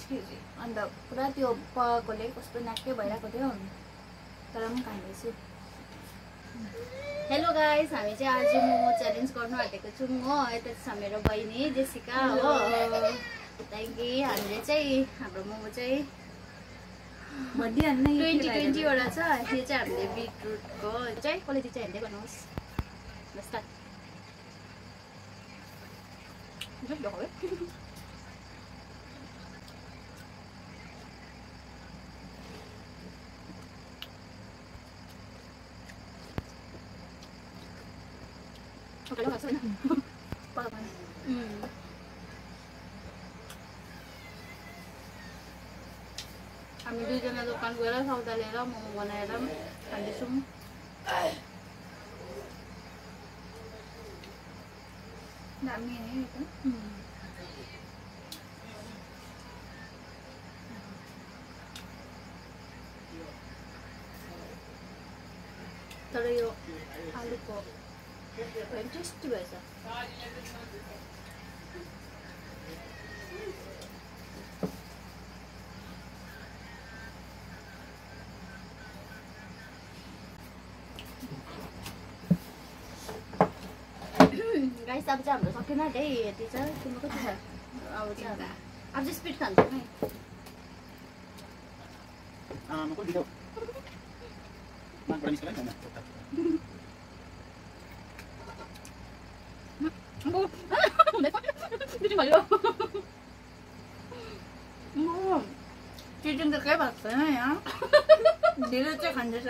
KG अन्त पुरा त्यो पकाएकोले कस्तो नाक्कै भइरहेको थियो तर पनि खाँदैछु। हेलो गाइस, हामी चाहिँ आज मोमो च्यालेन्ज गर्नु आँटेको छौँ हो। यता छ मेरो बहिनी जेसिका हो। त्यहाँदेखि हामीले चाहिँ हाम्रो मोमो चाहिँ 20 वटा छ। यो चाहिँ हामीले बिटरुटको चाहिँ क्वालिटी चाहिँ हेर्दै गर्नुहोस्। स्टार्ट। हामी दुईजना दोकान गएर सौदा लिएर मोमो बनाएर खाँदैछौँ। दामी है तर यो आलुको टेस्टी भएछ। गाइस अब चाहिँ हाम्रो सकेन है यति छ। तिम्रो कति छ? अब चाहिँ अब चाहिँ स्पिड खान्छौँ है। चिकन त केही भएको छैन यहाँ। ढिलो चाहिँ खाँदैछ।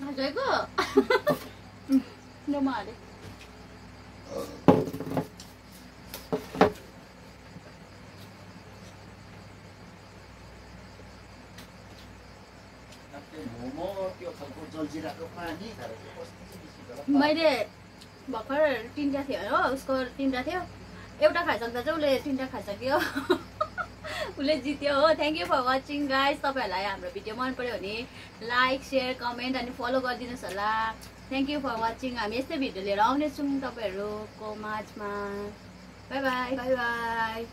खाँदैको म हालेँ। मैले भर्खर 3टा थियो हो, उसको 3टा थियो। एउटा खाइसक्दा चाहिँ उसले 3टा खाइसक्यो। उसले जित्यो हो। Thank you for watching guys. तपाईँहरूलाई हाम्रो भिडियो मन पर्यो भने लाइक सेयर कमेन्ट अनि फलो गरिदिनुहोस् होला। Thank you for watching. हामी यस्तै भिडियो लिएर आउनेछौँ तपाईँहरूको माझमा। Bye by.